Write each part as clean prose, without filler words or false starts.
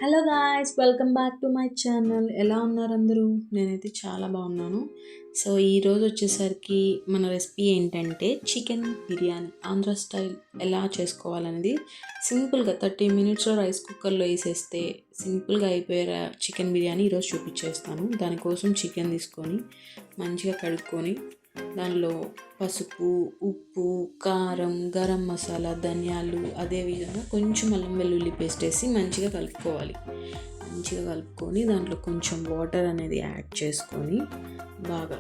Hello guys, welcome back to my channel. ఎలా ఉన్నారు అందరూ? నేనైతే చాలా బాగున్నాను. సో ఈరోజు వచ్చేసరికి మన రెసిపీ ఏంటంటే చికెన్ బిర్యానీ ఆంధ్ర స్టైల్ ఎలా చేసుకోవాలనేది సింపుల్గా 30 మినిట్స్లో రైస్ కుక్కర్లో వేసేస్తే సింపుల్గా అయిపోయే చికెన్ బిర్యానీ ఈరోజు చూపించేస్తాను. దానికోసం చికెన్ తీసుకొని మంచిగా కడుక్కొని దానిలో పసుపు, ఉప్పు, కారం, గరం మసాలా, ధనియాలు, అదేవిధంగా కొంచెం అల్లం వెల్లుల్లి పేస్ట్ వేసి మంచిగా కలుపుకోవాలి. మంచిగా కలుపుకొని దాంట్లో కొంచెం వాటర్ అనేది యాడ్ చేసుకొని బాగా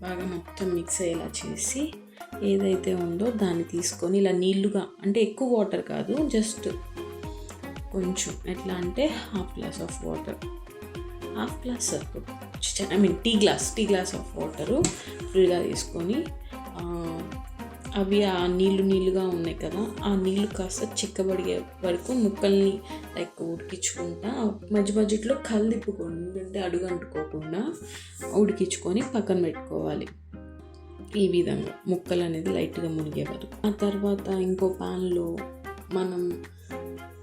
బాగా మొత్తం మిక్స్ అయ్యేలా చేసి ఏదైతే ఉందో దాన్ని తీసుకొని ఇలా నీళ్ళుగా, అంటే ఎక్కువ వాటర్ కాదు, జస్ట్ కొంచెం ఎట్లా అంటే half glass of water, half glass tea glass of water ఫుల్గా తీసుకొని అవి ఆ నీళ్ళుగా ఉన్నాయి కదా, ఆ నీళ్ళు కాస్త చిక్కబడిగే వరకు ముక్కల్ని లైక్ ఉడికించుకుంటా మధ్య మధ్యలో తిప్పుకోండి, అంటే అడుగు అంటుకోకుండా ఉడికించుకొని పక్కన పెట్టుకోవాలి. ఈ విధంగా ముక్కలు అనేది లైట్గా మునిగే వరకు. ఆ తర్వాత ఇంకో ప్యాన్లో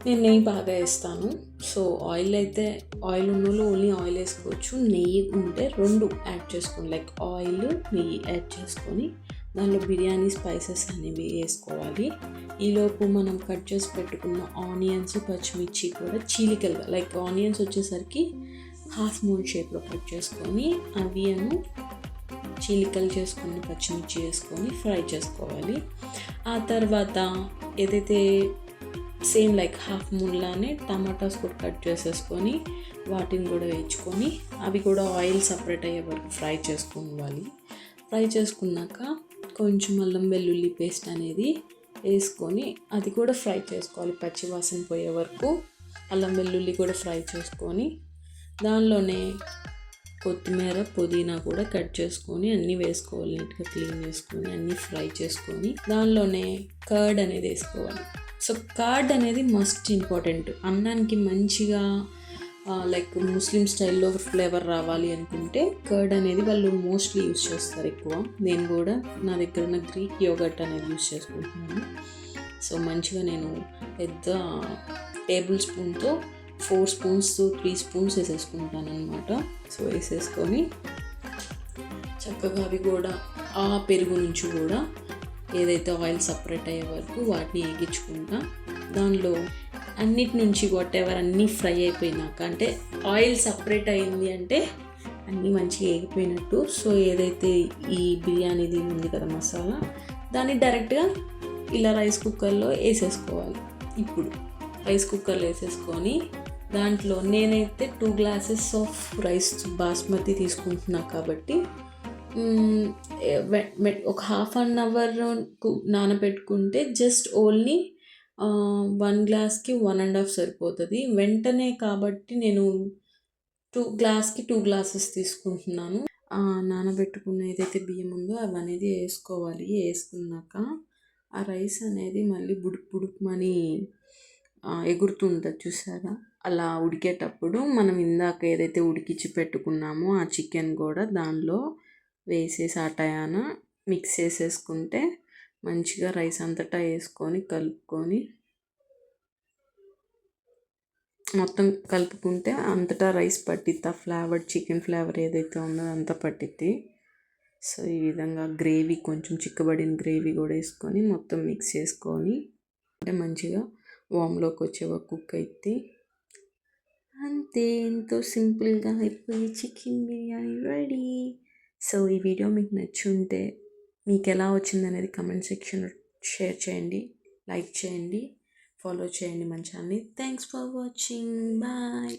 నేను నెయ్యి బాగా వేస్తాను. సో ఆయిల్ ఉన్నోళ్ళు ఓన్లీ ఆయిల్ వేసుకోవచ్చు, నెయ్యి ఉంటే రెండు యాడ్ చేసుకోండి, లైక్ ఆయిల్ నెయ్యి యాడ్ చేసుకొని దానిలో బిర్యానీ స్పైసెస్ అనేవి వేసుకోవాలి. ఈలోపు మనం కట్ చేసి పెట్టుకున్న ఆనియన్స్, పచ్చిమిర్చి కూడా చీలికలుగా, లైక్ ఆనియన్స్ వచ్చేసరికి హాఫ్ మూన్ షేప్లో కట్ చేసుకొని అవి చీలికలు చేసుకుని పచ్చిమిర్చి వేసుకొని ఫ్రై చేసుకోవాలి. ఆ తర్వాత ఏదైతే సేమ్ లైక్ హాఫ్ మూన్లానే టమాటాస్ కూడా కట్ చేసేసుకొని వాటిని కూడా వేయించుకొని అవి కూడా ఆయిల్ సపరేట్ అయ్యే వరకు ఫ్రై చేసుకోవాలి. ఫ్రై చేసుకున్నాక కొంచెం అల్లం వెల్లుల్లి పేస్ట్ అనేది వేసుకొని అది కూడా ఫ్రై చేసుకోవాలి, పచ్చి వాసన పోయే వరకు అల్లం వెల్లుల్లి కూడా ఫ్రై చేసుకొని దానిలోనే కొత్తిమీర, పుదీనా కూడా కట్ చేసుకొని అన్నీ వేసుకోవాలి. నీట్గా క్లీన్ చేసుకొని అన్నీ ఫ్రై చేసుకొని దానిలోనే కర్డ్ అనేది వేసుకోవాలి. సో కర్డ్ అనేది మస్ట్ ఇంపార్టెంట్. అన్నానికి మంచిగా లైక్ ముస్లిం స్టైల్లో ఫ్లేవర్ రావాలి అనుకుంటే కర్డ్ అనేది వాళ్ళు మోస్ట్లీ యూస్ చేస్తారు ఎక్కువ. నేను కూడా నా దగ్గర ఉన్న గ్రీక్ యోగర్ట్ అనేది యూస్ చేసుకుంటున్నాను. సో మంచిగా నేను పెద్ద టేబుల్ స్పూన్తో 4 స్పూన్స్ 3 స్పూన్స్ వేసేసుకుంటాను అనమాట. సో వేసేసుకొని చక్కగా అవి కూడా ఆ పెరుగు నుంచి కూడా ఏదైతే ఆయిల్ సపరేట్ అయ్యే వరకు వాటిని వేగించుకుంటా. దానిలో అన్నిటి నుంచి అన్నీ ఫ్రై అయిపోయినాక, అంటే ఆయిల్ సపరేట్ అయింది అంటే అన్నీ మంచిగా వేగిపోయినట్టు. సో ఏదైతే ఈ బిర్యానీది ఉంది కదా మసాలా, దాన్ని డైరెక్ట్గా ఇలా రైస్ కుక్కర్లో వేసేసుకోవాలి. ఇప్పుడు రైస్ కుక్కర్లో వేసేసుకొని దాంట్లో నేనైతే 2 గ్లాసెస్ ఆఫ్ రైస్ బాస్మతి తీసుకుంటున్నా కాబట్టి ఒక హాఫ్ అన్ అవర్ నానబెట్టుకుంటే జస్ట్ ఓన్లీ 1 గ్లాస్కి 1.5 సరిపోతుంది. వెంటనే కాబట్టి నేను 2 గ్లాసెస్ తీసుకుంటున్నాను. నానబెట్టుకున్న ఏదైతే బియ్యం ఉందో అవి అనేది వేసుకోవాలి. వేసుకున్నాక ఆ రైస్ అనేది మళ్ళీ బుడుకుమని ఎగురుతుంటుంది చూసారా, అలా ఉడికేటప్పుడు మనం ఇందాక ఏదైతే ఉడికించి పెట్టుకున్నామో ఆ చికెన్ కూడా దానిలో వేసేసి ఆ టయాన మిక్స్ చేసేసుకుంటే మంచిగా రైస్ అంతటా వేసుకొని కలుపుకొని మొత్తం కలుపుకుంటే అంతటా రైస్ పట్టిద్ది. ఆ ఫ్లేవర్, చికెన్ ఫ్లేవర్ ఏదైతే ఉందో అంతా పట్టిద్ది. సో ఈ విధంగా గ్రేవీ, కొంచెం చిక్కబడిన గ్రేవీ కూడా వేసుకొని మొత్తం మిక్స్ చేసుకొని అంటే మంచిగా వామ్లోకి వచ్చేవా కుక్ అయితే అంతే. ఎంతో సింపుల్గా అయిపోయి చికెన్ బిర్యానీ రెడీ. సో ఈ వీడియో మీకు నచ్చుంటే మీకు ఎలా వచ్చింది అనేది కమెంట్ సెక్షన్లో షేర్ చేయండి, లైక్ చేయండి, ఫాలో చేయండి మన ఛానల్ని. Thanks for watching. బాయ్.